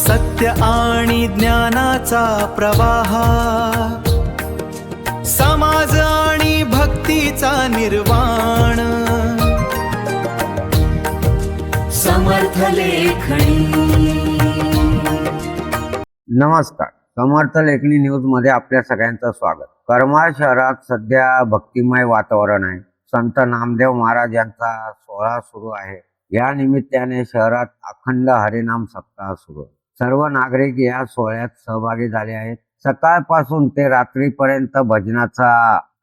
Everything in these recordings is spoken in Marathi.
सत्य आणि ज्ञानाचा प्रवाह, समाज आणि भक्तीचा निर्वाण, समर्थ लेखणी. नमस्कार, समर्थ लेखणी न्यूज मध्ये आपल्या सगळ्यांचं स्वागत. करमाळ शहरात सध्या भक्तिमय वातावरण आहे. संत नामदेव महाराज यांचा सोहळा सुरू आहे. या निमित्ताने शहरात अखंड हरिनाम सप्ताह सुरू आहे. सर्व नागरिक या सोहळ्यात सहभागी झाले आहेत. सकाळपासून ते रात्रीपर्यंत भजनाचा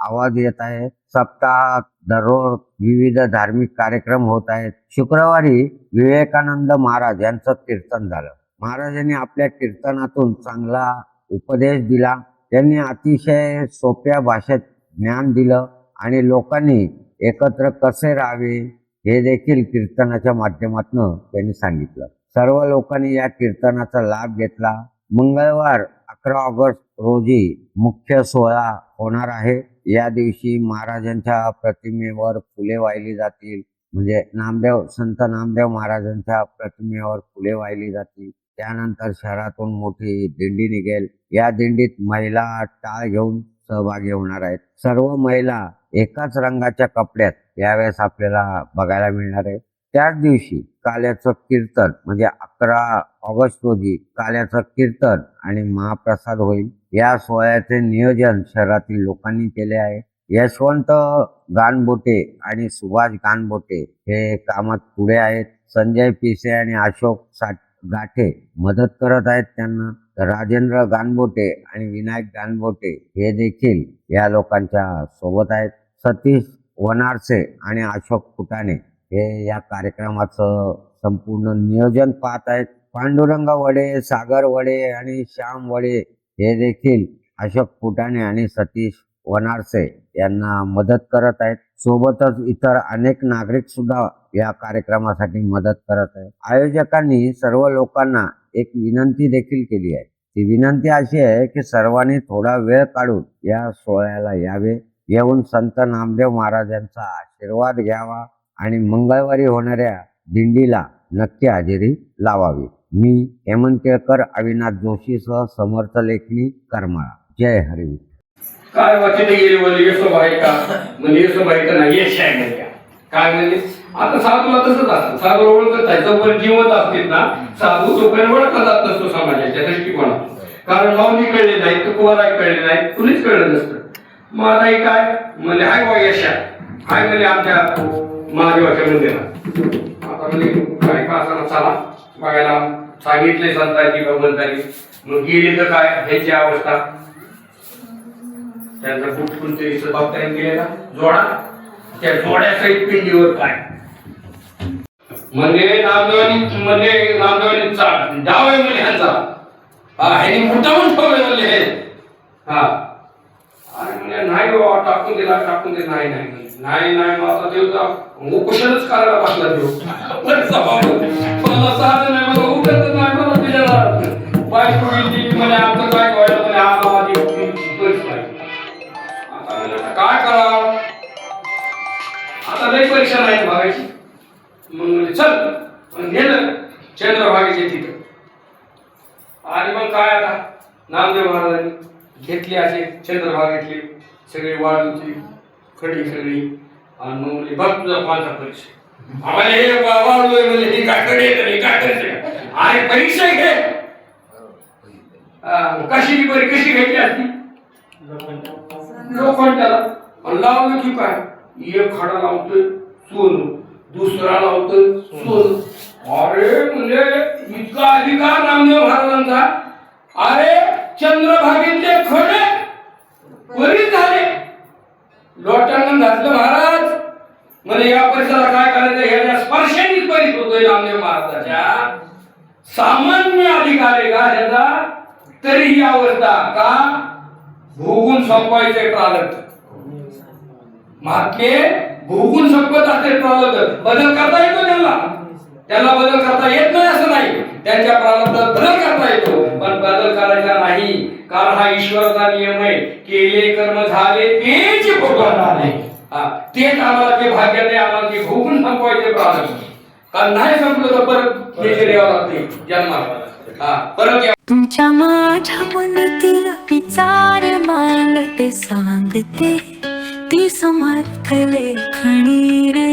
आवाज येत आहे. सप्ताहात दररोज विविध धार्मिक कार्यक्रम होत आहेत. शुक्रवारी विवेकानंद महाराज यांचं कीर्तन झालं. महाराजांनी आपल्या कीर्तनातून चांगला उपदेश दिला. त्यांनी अतिशय सोप्या भाषेत ज्ञान दिलं आणि लोकांनी एकत्र कसे राहावे हे देखील कीर्तनाच्या माध्यमातून त्यांनी सांगितलं. सर्व लोकांनी या कीर्तनाचा लाभ घेतला. मंगळवार 11 ऑगस्ट रोजी मुख्य सोहळा होणार आहे. या दिवशी महाराजांच्या प्रतिमेवर फुले वाहिली जातील. म्हणजे संत नामदेव महाराजांच्या प्रतिमेवर फुले वाहिली जातील. त्यानंतर शहरातून मोठी दिंडी निघेल. या दिंडीत महिला टाळ घेऊन सहभागी होणार आहेत. सर्व महिला एकाच रंगाच्या कपड्यात यावेळेस आपल्याला बघायला मिळणार आहे. त्याच दिवशी काल्याचं कीर्तन म्हणजे 11 ऑगस्ट रोजी काल्याचं कीर्तन आणि महाप्रसाद होईल. या सोहळ्याचे नियोजन शहरातील लोकांनी केले आहे. यशवंत गानबोटे आणि सुभाष गानबोटे हे कामात पुढे आहेत. संजय पिसे आणि अशोक गाठे मदत करत आहेत त्यांना. राजेंद्र गानबोटे आणि विनायक गानबोटे हे देखील या लोकांच्या सोबत आहेत. सतीश वनारसे आणि अशोक फुटाणे हे या कार्यक्रमाचं संपूर्ण नियोजन पाहत आहेत. पांडुरंग वडे, सागर वडे आणि श्याम वडे हे देखील अशोक फुटाणे आणि सतीश वनारसे यांना मदत करत आहेत. सोबतच इतर अनेक नागरिक सुद्धा या कार्यक्रमासाठी मदत करत आहेत. आयोजकांनी सर्व लोकांना एक विनंती देखील केली आहे. ती विनंती अशी आहे की सर्वांनी थोडा वेळ काढून या सोहळ्याला यावे, येऊन संत नामदेव महाराजांचा आशीर्वाद घ्यावा आणि मंगळवारी होणाऱ्या दिंडीला नक्की हजेरी लावावी. मी हेमंत केळकर, अविनाश जोशीसह समर्थ लेखणी, करमाळा. जय हरी. काय वाचते गेली बोलली येसोबाई का म्हणजे येसोबाई तर नाही यश आहे म्हणजे काय म्हणजे आता साधूला तसंच असतं. साधू ओळखत आहे जोपर्यंत जिवंत असतील ना साधू तोपर्यंत ओळखला जात नसतो समाजाच्या दृष्टिकोनात. कारण माऊली कळले नाही, तुकोबाराय कळले नाही, कुणीच कळलं नसतं. मग आता हे काय म्हणजे हाय वा यशा हाय म्हणजे आमच्या महादेवाच्या मंदिरात आता म्हणजे काय का असं चला बघायला सांगितले संतांनी भगवंतांनी. मग गेली तर काय ह्याची अवस्था त्यांचा कुठून तरी भक्तांनी केलेला जोडा त्या जोड्यासहित पिंडीवर काय म्हणजे नामदेवानी डाव आहे म्हणजे ह्यांचा ह्यांनी मुठावून ठेवले म्हणले हे हा आणि म्हणजे नाही बाबा टाकून दिला नाही नाही मग आता देवता उपोषणच करायला बसला देव मला साधं नाही मला उठत नाही मला बिजाला बायको गेली म्हणजे आमचं काय व्हायला म्हणजे आम्हाला काय करावं आता लई परीक्षा नाही भागायची. मग चल गेलं चंद्रभागेचे तिथं आणि मग काय आता नामदेव महाराजांनी घेतली असे चंद्रभागेतली सगळी वाळूची खडी सगळी आणि मग बघ तुझा पालचा परीक्षा आम्हाला हे वाळू म्हणजे ही काय कडे काय करायचं आणि परीक्षा घे कशी घ्यायची असती लोखंडाला लावलं की काय एक खडा लावतोय सोनं, दुसरा लावतोय सोनं. अरे म्हणजे इतका अधिकार नामदेव महाराजांचा. अरे चंद्रभागेतले खडे त्वरित झाले लोटांना घातलं महाराज म्हणजे या परिसराला काय करायचं ह्याच्या स्पर्शाने त्वरित होतोय नामदेव महाराजाच्या. सामान्य अधिकार आहे का ह्याचा तरी ही अवस्था का भोगून संपवायचे प्रारब्ध. महात्मे भोगून संपत असेल प्रारब्ध बदल करता येतो त्याला बदल करता येत नाही असं नाही. त्यांच्या प्रारब्धात बदल करता येतो पण बदल करायचा नाही. कारण हा ईश्वराचा नियम आहे. केले कर्म झाले तेच भोगणार नाही. तेच आम्हाला ते भाग्य नाही आम्हाला ते भोगून संपवायचे प्रारब्ध. कारण नाही संपलं तर परत यावं लागते जन्माला. हा परत या. तुमच्या माझ्या मनातील विचार मांडते सांगते ती समर्थ लेखणी रे.